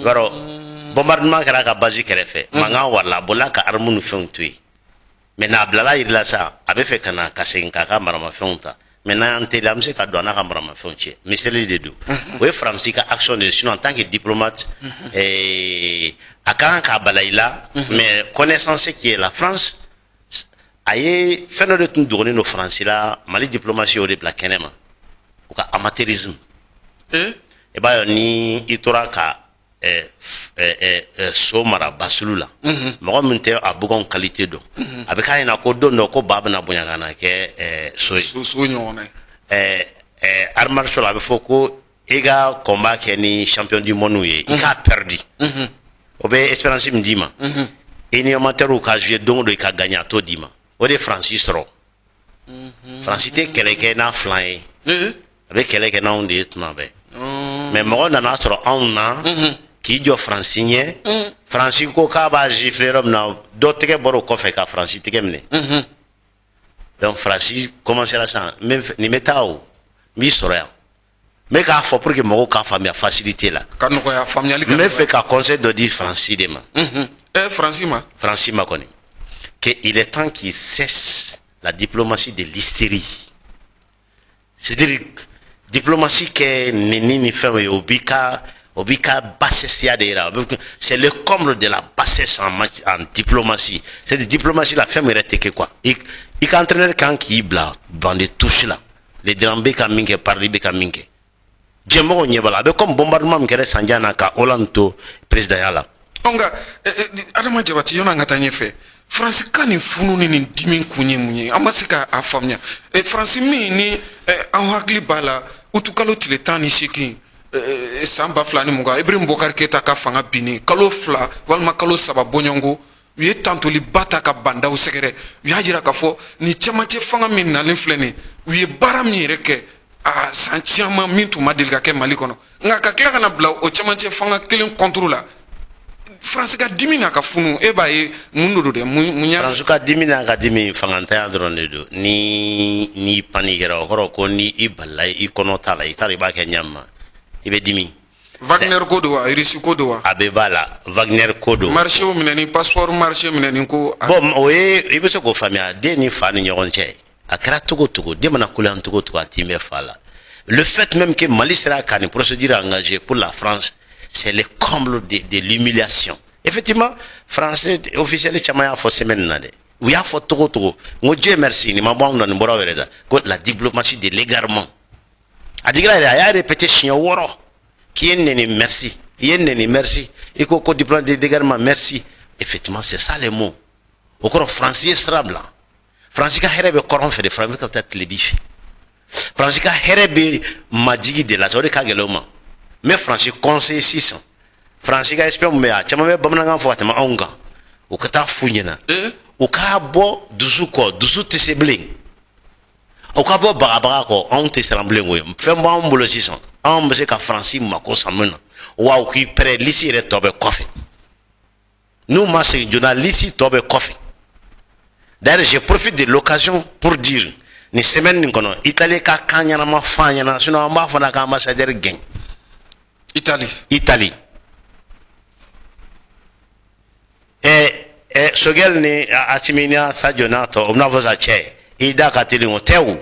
b'a dɔn bombardement kɛra a ka base kɛrɛfɛ mankan warala a bolila ka armes ni fɛnw to yen maintenant a bilala yirila sa a bɛ fɛ ka na ka segin k'a ka maramafɛnw ta maintenant an teliya an bɛ se ka don a n'a ka maramafɛnw cɛ miseli de don o ye Faransi ka action de ye sinon en tant que diplomate a kan k'a bala i la mais connaissant ce qui est la France a ye fɛn dɔ de tun dogolen don Faransi la Mali diplomatie y'o de bila kɛnɛ ma o ka amateurisme i b'a ye ni i tora ka so mara basulu la mɔgɔ min tɛ a buganw qualité dɔn a bɛ k'a ɲɛna ko don dɔ ko ba bɛna bonya ka na kɛ so ɲɔgɔn ye art martial a bɛ fɔ ko i ka combat kɛ ni champion du monde ye i k'a perdu o bɛ expérience min d'i ma i ni amateur ka jouer don o don i ka gagner a t'o d'i ma o de ye Fransi sɔrɔ Fransi tɛ kɛlɛ kɛ n'a filan ye a bɛ kɛlɛ kɛ n'anw de ye tuma bɛɛ mais mɔgɔ nana sɔrɔ anw na k'i jɔ Fransi ɲɛ Fransi ko k'a b'a gifler yɔrɔ min na dɔ tɛgɛ bɔra o kɔfɛ ka Fransi tɛgɛ minɛ donc Fransi commencera sisan nin bɛ taa o n b'i sɔrɔ yan n bɛ k'a fɔ pour que mɔgɔw k'a faamuya facilité la ka nɔgɔya faamuyali ka n bɛ fɛ ka conseil dɔ di Fransi de ma Fransi ma kɔni que il est temps qu'il cesse la diplomatie de l'hystérie c'est-à-dire diplomatie kɛ neni ni fɛn ye o b'i ka bassesse de yira c'est le comble de la bassesse en diplomatie c'est de diplomatie la fɛn yɛrɛ tɛ kɛ quoi i ka entraîneur kan k'i bila dans des touches là les drangs bɛ ka min kɛ parli bɛ ka min kɛ jɛmɔgɔw ɲɛ b'a la a bɛ comme bombardement min kɛra sanjan na ka Hollande to président ya la nka Adama Jabati yɔrɔ an ka taa ɲɛfɛ Fransi ka nin funu ni nin dimi kun ye mun ye an ma se k'a faamuya Fransi min ni an hakili b'a la utukalo tile 18 san 2020 Ibrahim Boubacar Keita ka fanga binni kalo 2 walima kalo 3 bɔɲɔgɔnko u ye tantoliba ta ka bandaw sɛgɛrɛ u y'a jira k'a fɔ ni cɛmancɛ fanga min nalen filɛ nin u ye baara min yɛrɛ kɛ a san caman min tun ma deli ka kɛ Mali kɔnɔ nka ka tila ka na bila o cɛmancɛ fanga kelen contre la Fransi ka dimi n'a ka funu e b'a ye mun do dɛ mun y'a Fransi ka dimi n'a ka dimi fangantanya dɔrɔn de don ni panikɛra o kɔrɔ ko ni i balila i kɔnɔ t'a la i t'a dɔn i b'a kɛ ɲama i bɛ dimi Wagner ko don wa Russie ko don wa a bɛ b'a la Wagner ko don marché o minɛni passeport marché minɛni ko bon o ye i bɛ se k'o faamuya den ni fa ni ɲɔgɔn cɛ a kɛra togo togo den mana kule an togo togo a t'i mɛn fa la le fait même que Mali sera ka ni procédure engagée pour la France c'est le comble de l'humiliation effectivement français officiel caman y'a fɔ semaine na dɛ u y'a fɔ togo togo n ko Dieu merci ni ma bɔ anw na nin bɔra yɛrɛ da ko la diplomatie de l'égarement a digira yɛrɛ a y'a répété siɲɛ 6 k'i ye neni merci i ye neni merci i ko diplomatie de l'égarement merci effectivement c'est ça les mots o kɔrɔ France ye sira bila France ka hɛrɛ bɛ kɔrɔn fɛ de France ka taa tilebi fɛ France ka hɛrɛ bɛ majigi de la o de ka gɛlɛn o ma mais France conseil sisan France ka expert mun bɛ yan caman bɛ bamanankan fɔ ka tɛmɛ anw kan o ka taa f'u ɲɛna o k'a bɔ dusu kɔ dusu tɛ se bilen o ka bɔ bagabaga kɔ anw tɛ siran bilen koyi fɛn b'anw bolo sisan anw bɛ se ka France mako san min na wa u k'i pɛrɛ lisi yɛrɛ tɔ bɛ kɔfɛ n'u ma segin joona lisi tɔ bɛ kɔfɛ d'ailleurs je profite de l'occasion pour dire ni semaine nin kɔnɔ Italie ka kan ɲɛnama f'an ɲɛna sinon an b'a fɔ n'a ka ambassadeur gɛn Italie Sogel ni Asiminia Sadio Nato o bɛna fɔ sa cɛ i da ka teli o tɛ o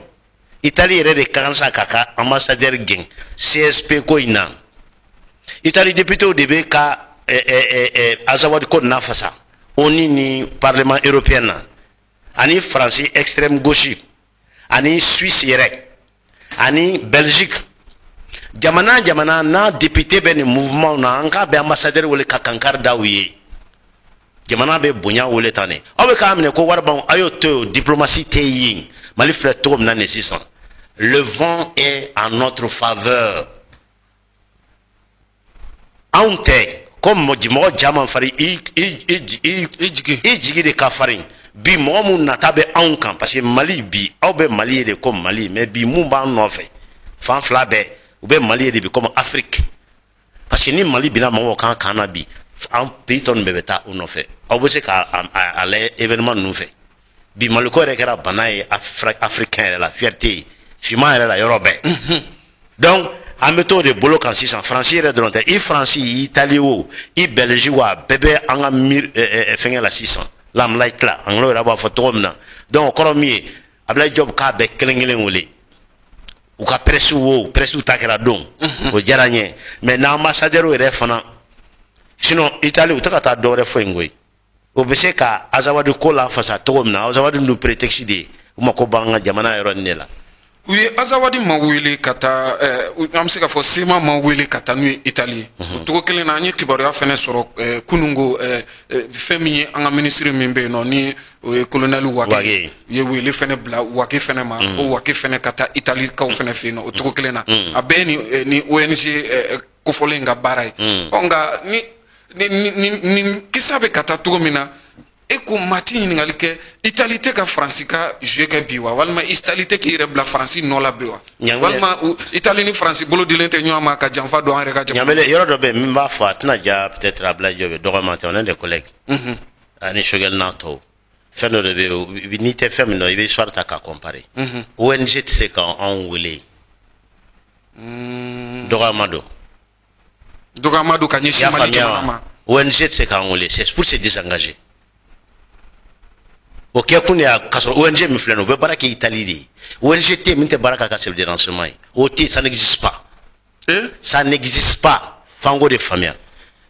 Italie yɛrɛ de ka kan sa ka ka ambassadeur gɛn CSP ko in na Italie député de bɛ ka Azawadi ko na fasa ONU ni parlement européen na ani France extrême gauche ani Suisse yɛrɛ ani Belgique jamana na député bɛ ni mouvement na an ka bɛ ambassadeur wele ka kankari da u ye jamana bɛ bonya wele tan ne aw bɛ k'a minɛ ko wari b'anw a y'o to yen diplomatie tɛ yen Mali filɛ cogo min na nin sisan le vent est en notre faveur anw tɛ ko mɔgɔ caman farin i jigi de ka farin bi mɔgɔ mun nata bɛ anw kan parce que Mali bi aw bɛ Mali ye de ko Mali mais bi mun b'an nɔfɛ fan fila bɛɛ u bɛ Mali ye de bi comme Afrique parce que ni Mali bina mɔgɔw kan kan na bi an pays tɔ ninnu bɛɛ bɛ taa u nɔfɛ aw bɛ se ka a lajɛ événement ninnu fɛ bi Mali ko yɛrɛ kɛra bana ye africain yɛrɛ la fierté finman yɛrɛ la yɔrɔ bɛɛ donc an bɛ t'o de bolo kan sisan France yɛrɛ dɔrɔn tɛ i France i Italie o i Belgique o a bɛɛ bɛ an ka fɛngɛ la sisan lamla tila anglo yɛrɛ b'a fɔ cogo min na donc o kɔrɔ min ye Abdoulaye Diop k'a bɛɛ kelen kelen wele u ka presse ta kɛra don o diyara n ye mais n'ambassadeur yɛrɛ fana sinon Italie u tɛ ka taa dɔwɛrɛ fɔ yen koyi o bɛ se ka Azawadi ko la fasa cogo min na Azawadi nu prétexte de ye u mako b'an ka jamana yɔrɔ nin de la u ye azawadi ma wele ka taa an bɛ se ka fɔ sema ma wele ka taa n'u ye Italie o cogo kelen na an ye kibaruya fɛnɛ sɔrɔ kunungo fɛn min ye an ka ministre min bɛ yen nɔ ni o ye colonel Wake ye wele fɛnɛ bila Wake fɛnɛ ma o Wake fɛnɛ ka taa Italie kaw fɛnɛ fɛ yen nɔ o cogo kelen na a bɛɛ ni ONG kofɔlen ka baara ye nka ni kisa bɛ ka taa cogo min na e ko mati ɲininkali kɛ Italie tɛ ka Faransi ka jouer kɛ bi wa walima Italie tɛ k'i yɛrɛ bila Faransi nɔ la bi wa walima Italie ni Faransi bolo dilen tɛ ɲɔgɔn ma ka janfa don an yɛrɛ ka jamana Ɲamele yɔrɔ dɔ bɛ yen min b'a fɔ a tɛna ja peut-être Ablaye Diop dɔgɔman tɛ on est des collègues ani Choguel n'a tɔw fɛn dɔ de bɛ yen n'i tɛ fɛn min dɔn i bɛ histoire ta k'a comparer ONG tɛ se k'anw wele dɔgɔman don ka ɲɛsin Mali jamana ma ONG tɛ se k'anw wele c'est pour se désengager o kɛ kun y'a k'a sɔrɔ ONG min filɛ nin ye o bɛ baara kɛ Italie de ye ONG tɛ min tɛ baara k'a ka service de renseignement ye o tɛ ça n'existe pas ça n'existe pas f'an k'o de faamuya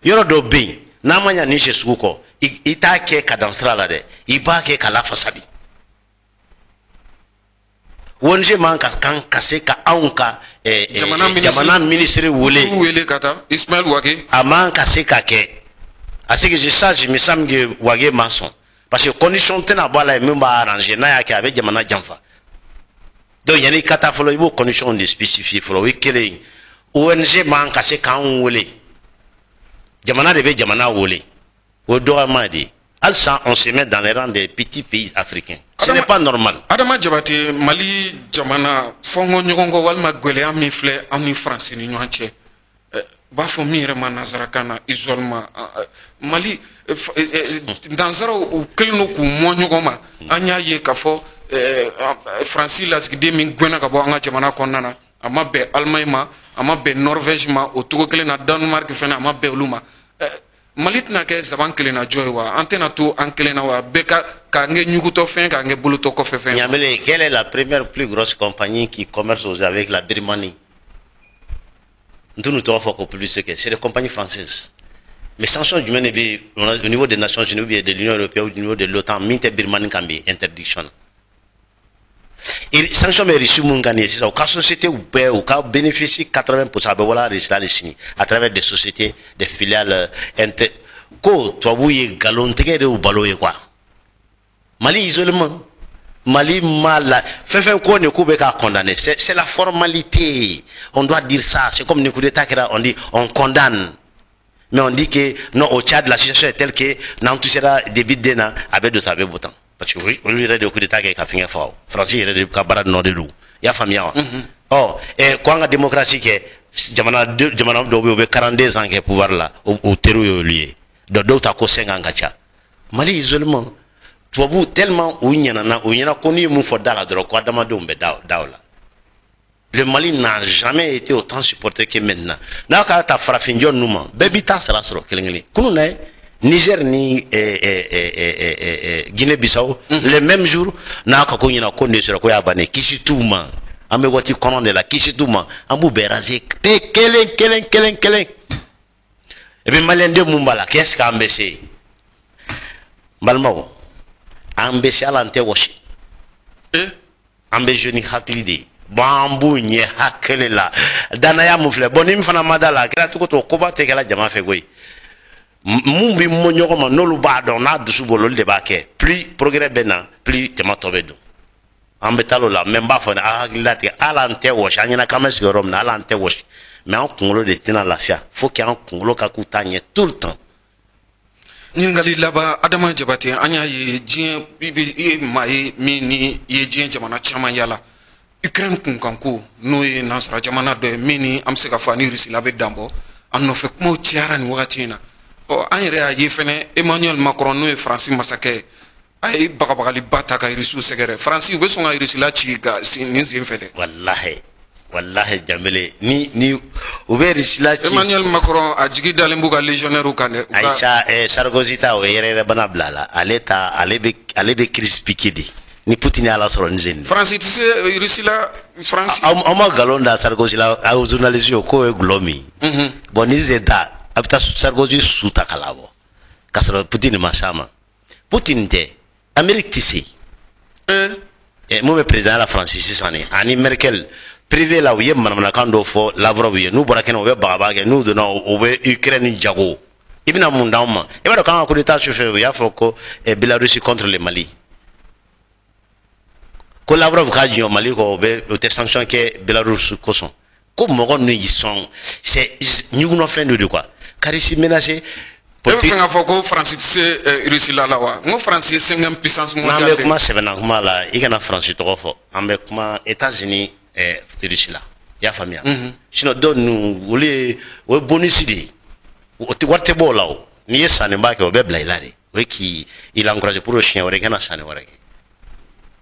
yɔrɔ dɔ bɛ yen n'a ma ɲa nin cɛ sugu kɔ i t'a kɛ ka dan sira la dɛ i b'a kɛ ka lafasa de ONG man kan ka se ka anw ka jamana ministre wele ka taa Ismaël Wake a man ka se ka kɛ à ce que je sache il me semble que Wake ma sɔn parce que condition tɛna bɔ a la min b'a arranger n'a y'a kɛ a bɛ jamana janfa donc yanni i ka taa fɔlɔ i b'o condition de spécifier fɔlɔ o ye kelen ye ONG man ka se k'anw wele jamana de bɛ jamana wele o dɔgɔma de ye halisa on se met dans les rangs des petits pays africains ce n'est pas normal. Adama Jabate Mali jamana fɔnkɔ ɲɔgɔn kɔ walima gwɛlɛya min filɛ an ni Faransi ni ɲɔgɔn cɛ b'a fɔ min yɛrɛ ma nanzarakan na isolement Mali nanzaraw u kelen don k'u mɔ ɲɔgɔn ma an y'a ye k'a fɔ Faransi lasigiden min gɛnna ka bɔ an ka jamana kɔnɔna na a ma bɛn Allemagne ma a ma bɛn Norvège ma o cogo kelen na Danemark fɛnɛ a ma bɛn olu ma Mali tɛna kɛ zaban kelen na jɔ ye wa an tɛna to an kelen na wa bɛɛ k'an kɛ ɲugutɔ fɛn k'an kɛ bolotɔ kɔfɛ fɛn. Ɲamele, quelle est la première plus grosse compagnie qui commerce aujourd'hui avec la Birmanie? Nous t'en faut plus ce que c'est les compagnies françaises. Mais sanctions humaines au niveau des Nations Unies ou bien de l'Union européenne ou au niveau de l'OTAN, minte Birmanie kambi interdiction. Et sanctions mais reçu mon gagné c'est ça. Au cas société ou paie ou cas bénéficie 80% voilà résultat les signes à travers des sociétés, des filiales inter. Ko toi vous y galon tegere ou baloye quoi. Mali isolement. Mali mal, fait quoi ne pouvait pas condamner. C'est la formalité. On doit dire ça. C'est comme le coup d'État on dit on condamne. Mais on dit que non au Tchad la situation est telle que n'en tout sera débit d'ena avec de savoir autant. Parce que oui, on lui a dit au coup d'État qui a fait un fort. Francis il a dit qu'à barre nord de l'eau. Il y a famille. Oh et quand la démocratie que jamana dobe 42 ans que pouvoir là au terreau lié. D'autres à cause 5 ans gacha. Mali isolement. Tuabu tellement où il y en a connu mon fort dans la drogue, quoi d'amadoumbe daola. Le Mali n'a jamais été autant supporté que maintenant. N'a qu'à ta frafinjon nouma, bébita sera sur Kelengli. Kounoune, Niger ni Guinée-Bissau, le même jour, n'a qu'à qu'on y a connu sur quoi abane, Kishitouma, Amewati commande la Kishitouma, Ambou Berazik, Kelen. Et bien Malien de Mumbala, qu'est-ce qu'a embêché? Balmao. Ambesi alante washi ambe joni hakili bambu nye hakele la dana ya mufle boni mfana madala kila tuko to koba te kala jama fe goy mumbi monyoko ma nolu ba don na dusu bolol de baké plus progrès bena plus tema tobedo ambe talo la memba fona hakili te alante washi anyina kames gorom na alante washi mais en kongolo de tina lafia faut qu'il en kongolo ka kutanye tout le temps. Ningali laba Adama Jabate anya ye jien bibi mai mini ye jien jamana chama yala Ukraine kunkanku no ye nasra jamana do mini amse ka fani risi labe dambo anno fe kuma tiara ni wakati na o anyere ya ye fene Emmanuel Macron no ye France masake ay bakabagali bata ka risu segere France we songa risi la chi ga sin fele wallahi Jambele ni ouvert la Emmanuel Macron a jigi dalembuga légionnaire ukane Aïcha Sarkozy ta o yere bana blala aleta alebe crispikidi ni Poutine ala soro nzeni France tise Rusila France ama galonda Sarkozy la au journaliste ko e glomi bon ni zeta apita Sarkozy suta kalabo kasoro Poutine masama Poutine te Amérique tise moi président la France ici sani ani Merkel privé la wiye manamana kan do fo Lavrov ye nous borakena o be bagaba ke nous donnons o be Ukraine jago ibina mundama e ba kan ko d'état chauffeur ya fo ko Belarus contre le Mali ko Lavrov ka jiyo Mali ko be o te sanction ke Belarus ko son ko mo no yi son c'est ñu no fin de quoi car ici menacé politique nga fo ko France c'est Russie la wa ngo France 5e puissance mondiale na me kuma sebena kuma la igana France to fo ambe kuma États-Unis Russie là ya famia sinon don nous voulez o bonus di o te warte bolao ni yesa ne mbake o be bla ilade o ki il encourage pour le chien o regana sane o rek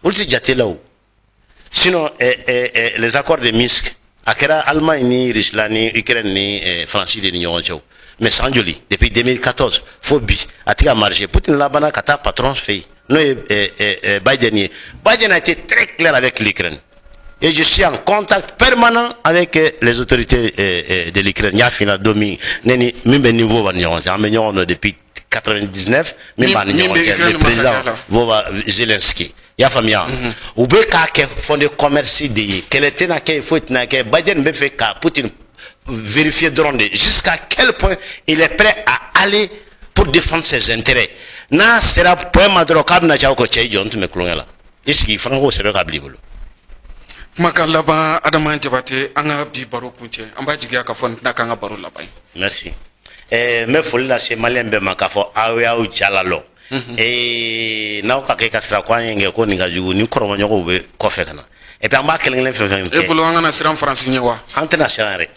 ulti jatelaw sinon les accords de Minsk akera Allemagne ni Russie ni Ukraine ni France de ni yoncho mais sans joli depuis 2014 faut bi atika marché Poutine la bana kata patron fait no Biden a été très clair avec l'Ukraine. Et je suis en contact permanent avec les autorités de l'Ukraine. Il y a fini domi neni même niveau depuis 99 même le président Vova Zelensky. Il y a famille. Ou be ka ke fondé commerce de quel était na ke faut na ke Biden be fait ka Poutine vérifier drone jusqu'à quel point il est prêt à aller pour défendre ses intérêts. Na sera point madro kam na chao ko chejo ntume kulongela. Iski franco sera ka blibolo. Maka laba Adama Jabate anga bi baro kunche amba jigia ka fon na kanga baro labai. Merci. Me foli la se malembe makafo awe au chalalo. Na ka ke kastra kwa ngenge ko ninga jugu ni koromo nyoko be kofe kana. E pe amba kelenglen fe fe. E bolo anga na siran France nyewa. International.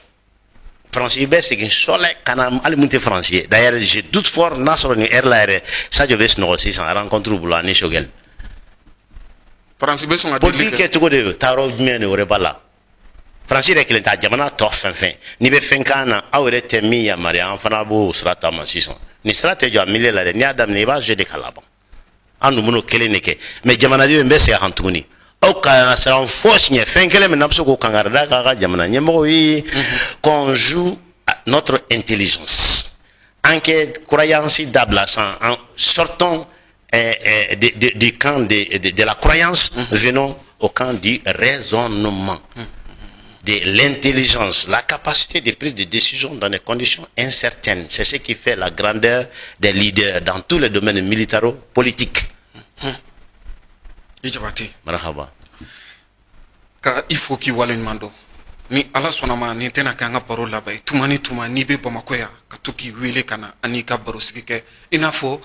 France ibe segin sole kana ali munte français. D'ailleurs, je doute fort na solo ni airline ça je vais se négocier sans rencontre bula ni shogel. France be songa politique to go de taro mene ore bala France rek le ta jamana to fin ni be fin kana awre temi ya mari an fana bo strata ma 600 ni stratégie a mille la ni adam ne ba je de kalaba anu muno kele neke mais jamana de be se hantuni o ka na sera force ni fin kele me napso ko kangara da ka jamana nyemo yi qu'on joue notre intelligence enquête croyance d'ablassant en sortant du camp de la croyance, venons au camp du raisonnement, de l'intelligence, la capacité de prise de décision dans des conditions incertaines. C'est ce qui fait la grandeur des leaders dans tous les domaines militaro-politiques. Marhaba. Il faut qu'il y ait un mando. Ni ala sonama ni tena kanga baro labai tumani ni be bamakoya katuki wile kana anika baro sikike inafo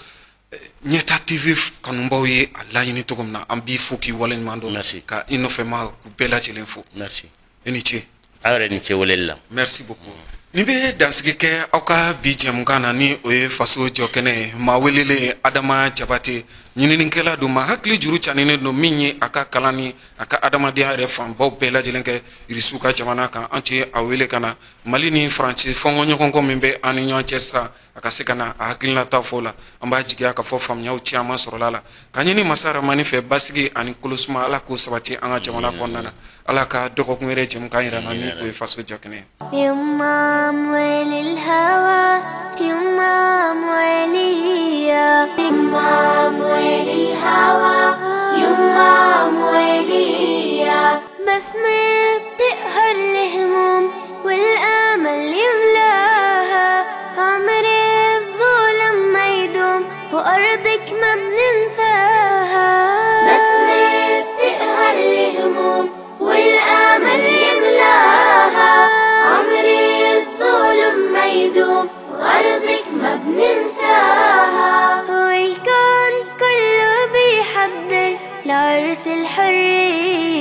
Nyeta TV kanumbaw ye alla yini togomna ambi foki walen mando ka inofema ku bela ci l'info merci eniche awre ni ci wolella merci beaucoup ni be dansige ke awka bi jam kana ni oye faso jokene ma welele Adama Jabate nyini ninkela do ma hakli juru chanine no minyi aka kalani aka Adama dia refan bo bela jelenke irisuka jamana kan anti awele kana Mali ni France fongo nyonko mimbe ani nyonchesa akasekana hakilina tafola amba jigia ka fo famnya uchiama sorolala kanyini masara manife basigi ani kulusma ala ko sabati anga jamana konnana ala ka doko ngere jem kayira nani ko faso jokene يمام وللهوى يمام وليا يمام وللهوى يمام وليا بس ما بتقهر الهموم والامل يملاها عمر الظلم ما يدوم وارضك ما بننساها بس ما بتقهر الهموم والامل يملاها عمري الظلم ما يدوم وأرضك ما بننساها والكون كله بيحضر لعرس الحرية